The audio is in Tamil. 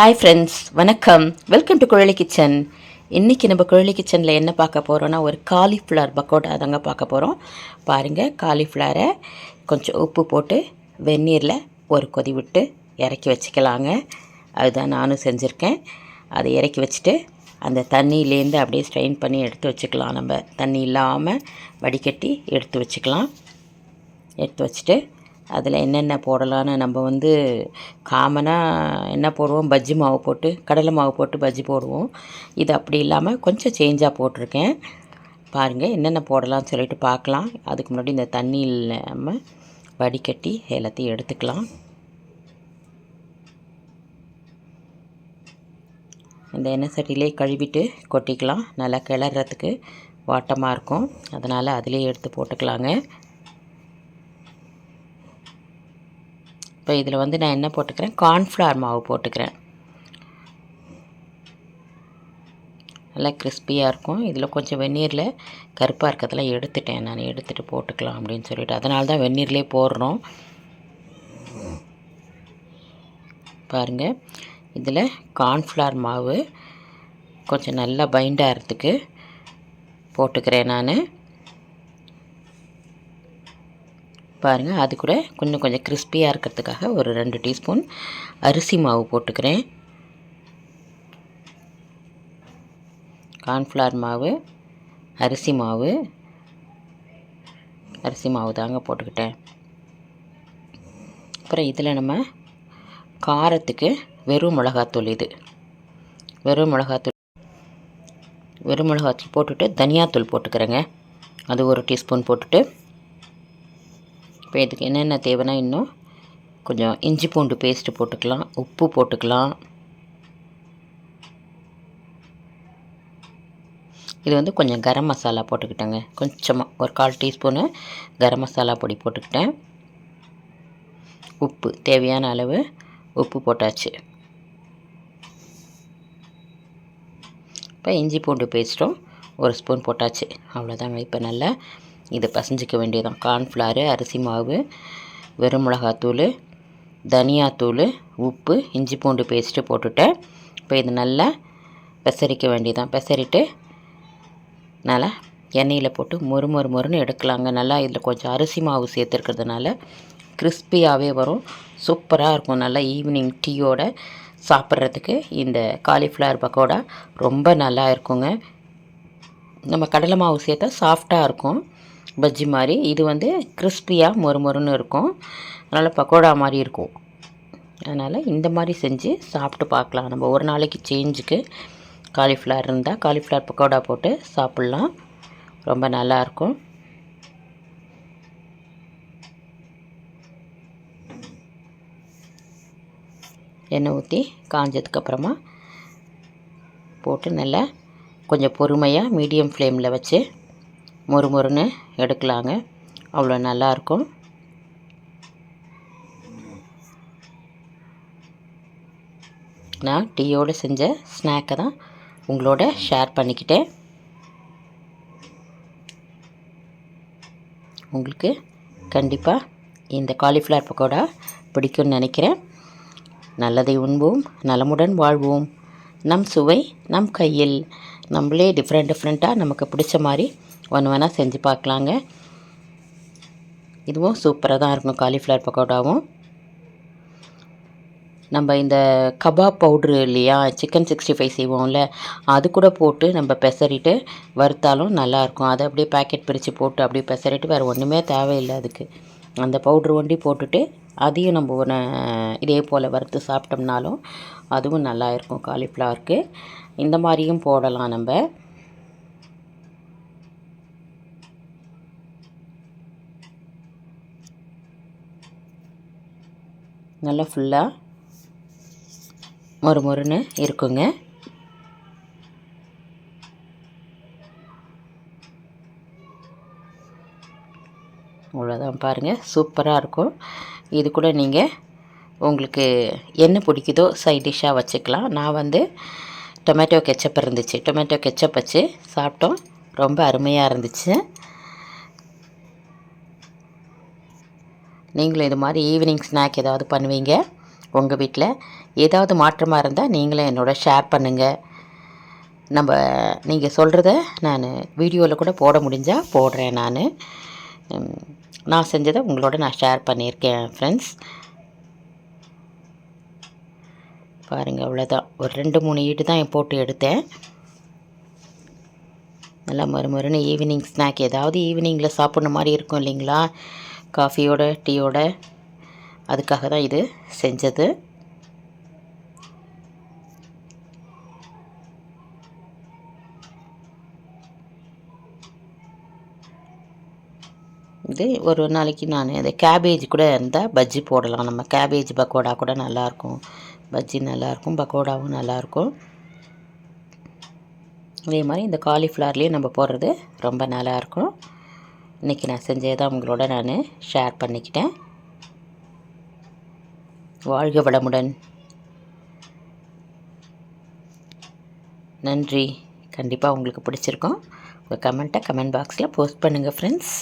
ஹாய் ஃப்ரெண்ட்ஸ், வணக்கம். Welcome to Kuzhali kitchen. இன்றைக்கி நம்ம குழலி கிச்சனில் என்ன பார்க்க போகிறோன்னா, ஒரு காலிஃப்ளவர் பக்கோடா தாங்க பார்க்க போகிறோம். பாருங்கள், காலிஃப்ளவரை கொஞ்சம் உப்பு போட்டு வெந்நீரில் ஒரு கொதி விட்டு இறக்கி வச்சுக்கலாங்க. அதுதான் நானும் செஞ்சுருக்கேன். அதை இறக்கி வச்சுட்டு அந்த தண்ணியிலேருந்து அப்படியே ஸ்ட்ரெயின் பண்ணி எடுத்து வச்சுக்கலாம். நம்ம தண்ணி இல்லாமல் வடிகட்டி எடுத்து வச்சுக்கலாம். எடுத்து வச்சுட்டு அதில் என்னென்ன போடலான்னு நம்ம காமனாக என்ன போடுவோம், பஜ்ஜி மாவு போட்டு கடலை மாவு போட்டு பஜ்ஜி போடுவோம். இது அப்படி இல்லாமல் கொஞ்சம் சேஞ்சாக போட்டிருக்கேன். பாருங்கள் என்னென்ன போடலாம்னு சொல்லிட்டு பார்க்கலாம். அதுக்கு முன்னாடி இந்த தண்ணி இல்லாமல் வடிகட்டி எல்லாத்தையும் எடுத்துக்கலாம். இந்த எண்ணெய் சட்டியிலே கழுவிட்டு கொட்டிக்கலாம். நல்லா கிளறதுக்கு வாட்டமாக இருக்கும், அதனால் அதிலே எடுத்து போட்டுக்கலாங்க. இப்போ இதில் நான் என்ன போட்டுக்கிறேன், கார்ன்ஃப்ளவர் மாவு போட்டுக்கிறேன். நல்லா கிறிஸ்பியாக இருக்கும். இதில் கொஞ்சம் வெந்நீரில் கருப்பாக இருக்கிறதெல்லாம் எடுத்துட்டேன். நான் எடுத்துகிட்டு போட்டுக்கலாம் அப்படின்னு சொல்லிட்டு, அதனால தான் வெந்நீர்லேயே போடுறோம். பாருங்கள், இதில் கார்ன்ஃப்ளவர் மாவு கொஞ்சம் நல்லா பைண்ட் ஆகிறதுக்கு போட்டுக்கிறேன் நான். பாருங்கள், அது கூட கொஞ்சம் கிறிஸ்பியாக இருக்கிறதுக்காக ஒரு 2 டீஸ்பூன் அரிசி மாவு போட்டுக்கிறேன். கார்ன்ஃப்ளவர் மாவு, அரிசி மாவு தாங்க போட்டுக்கிட்டேன். அப்புறம் இதில் நம்ம காரத்துக்கு வெறும் மிளகாத்தூள், இது வெறும் மிளகாத்தூள் போட்டுட்டு தனியாத்தூள் போட்டுக்கிறேங்க. அது 1 டீஸ்பூன் போட்டுட்டு, இப்போ இதுக்கு என்னென்ன தேவைன்னா, இன்னும் கொஞ்சம் இஞ்சி பூண்டு பேஸ்ட்டு போட்டுக்கலாம், உப்பு போட்டுக்கலாம். இது கொஞ்சம் கரம் மசாலா போட்டுக்கிட்டேங்க. கொஞ்சமாக ஒரு 1/4 டீஸ்பூனு கரம் மசாலா பொடி போட்டுக்கிட்டேன். உப்பு தேவையான அளவு உப்பு போட்டாச்சு. இப்போ இஞ்சி பூண்டு பேஸ்ட்டும் 1 ஸ்பூன் போட்டாச்சு. அவ்வளோதாங்க. இப்போ நல்லா இது பசஞ்சிக்க வேண்டியதான். கார்ன்ஃப்ளவர், அரிசி மாவு, வெறும் மிளகாத்தூள், தனியாத்தூள், உப்பு, இஞ்சி பூண்டு பேஸ்ட்டு போட்டுட்டேன். இப்போ இது நல்லா பெசரிக்க வேண்டியதான். பெசரிட்டு நல்லா எண்ணெயில் போட்டு மொறுன்னு எடுக்கலாங்க. நல்லா இதில் கொஞ்சம் அரிசி மாவு சேர்த்துருக்கிறதுனால கிறிஸ்பியாகவே வரும், சூப்பராக இருக்கும். நல்லா ஈவினிங் டீயோட சாப்பிட்றதுக்கு இந்த காலிஃப்ளவர் பக்கோடா ரொம்ப நல்லா இருக்குங்க. நம்ம கடலை மாவு சேர்த்தா சாஃப்டாக இருக்கும், பஜ்ஜி மாதிரி. இது கிறிஸ்பியாக மொறுன்னு இருக்கும், அதனால் பக்கோடா மாதிரி இருக்கும். அதனால் இந்த மாதிரி செஞ்சு சாப்பிட்டு பார்க்கலாம். நம்ம ஒரு நாளைக்கு சேஞ்சுக்கு காலிஃப்ளவர் இருந்தால் காலிஃப்ளவர் பக்கோடா போட்டு சாப்பிட்லாம், ரொம்ப நல்லாயிருக்கும். எண்ணெய் ஊற்றி காஞ்சதுக்கப்புறமா போட்டு நல்லா கொஞ்சம் பொறுமையாக மீடியம் ஃப்ளேமில் வச்சு மொறுன்னு எடுக்கலாங்க. அவ்வளோ நல்லாயிருக்கும். நான் டீயோடு செஞ்ச ஸ்நாக்கை தான் உங்களோட ஷேர் பண்ணிக்கிட்டேன். உங்களுக்கு கண்டிப்பாக இந்த காலிஃப்ளவர் பக்கோடா பிடிக்கும்னு நினைக்கிறேன். நல்லதை உண்போம், நலமுடன் வாழ்வோம். நம் சுவை நம் கையில். நம்மளே டிஃப்ரெண்ட்டாக நமக்கு பிடிச்ச மாதிரி ஒன்று வேணால் செஞ்சு பார்க்கலாங்க. இதுவும் சூப்பராக தான் இருக்கும். காலிஃப்ளவர் பக்கோடாவும் நம்ம இந்த கபாப் பவுட்ரு இல்லையா, சிக்கன் 65 செய்வோம்ல, அது கூட போட்டு நம்ம பெசரிட்டு வறுத்தாலும் நல்லாயிருக்கும். அதை அப்படியே பேக்கெட் பிரித்து போட்டு அப்படியே பெசரிட்டு வேறு ஒன்றுமே தேவையில்லை அதுக்கு. அந்த பவுட்ரு ஒண்டி போட்டுட்டு அதையும் நம்ம இதே போல் வறுத்து சாப்பிட்டோம்னாலும் அதுவும் நல்லா இருக்கும். காலிஃப்ளவருக்கு இந்த மாதிரியும் போடலாம். நம்ம நல்லா ஃபுல்லாக மொறுன்னு இருக்குங்க. அவ்வளோதான். பாருங்கள், சூப்பராக இருக்கும். இது கூட நீங்கள் உங்களுக்கு என்ன பிடிக்குதோ சைட் டிஷ்ஷாக வச்சுக்கலாம். நான் டொமேட்டோ கெச்சப் இருந்துச்சு, டொமேட்டோ கெச்சப் வச்சு சாப்பிட்டோம், ரொம்ப அருமையாக இருந்துச்சு. நீங்களும் இது மாதிரி ஈவினிங் ஸ்நாக் ஏதாவது பண்ணுவீங்க, உங்கள் வீட்டில் ஏதாவது மாற்றமாக இருந்தால் நீங்களும் என்னோட ஷேர் பண்ணுங்கள். நீங்கள் சொல்கிறத நான் வீடியோவில் கூட போட முடிஞ்சால் போடுறேன். நான் செஞ்சதை உங்களோட நான் ஷேர் பண்ணியிருக்கேன் ஃப்ரெண்ட்ஸ். பாருங்கள், அவ்வளோதான். ஒரு 2-3 ஈடு தான் போட்டு எடுத்தேன். நல்லா மறுமறுன்னு ஈவினிங் ஸ்நாக் ஏதாவது ஈவினிங்கில் சாப்பிட்ற மாதிரி இருக்கும் இல்லைங்களா, காஃபியோட டீயோட. அதுக்காக தான் இது செஞ்சது. இது ஒரு நாளைக்கு நான் அந்த கேபேஜ் கூட இருந்தால் பஜ்ஜி போடலாம். நம்ம கேபேஜ் பக்கோடா கூட நல்லாயிருக்கும். பஜ்ஜி நல்லாயிருக்கும், பக்கோடாவும் நல்லாயிருக்கும். அதே மாதிரி இந்த காலிஃப்ளவர்லேயும் நம்ம போடுறது ரொம்ப நல்லாயிருக்கும். இன்றைக்கி நான் செஞ்சதான் உங்களோட நான் ஷேர் பண்ணிக்கிட்டேன். வாழ்க வளமுடன். நன்றி. கண்டிப்பாக உங்களுக்கு பிடிச்சிருக்கும். உங்கள் கமெண்ட்டை கமெண்ட் பாக்ஸில் போஸ்ட் பண்ணுங்கள் ஃப்ரெண்ட்ஸ்.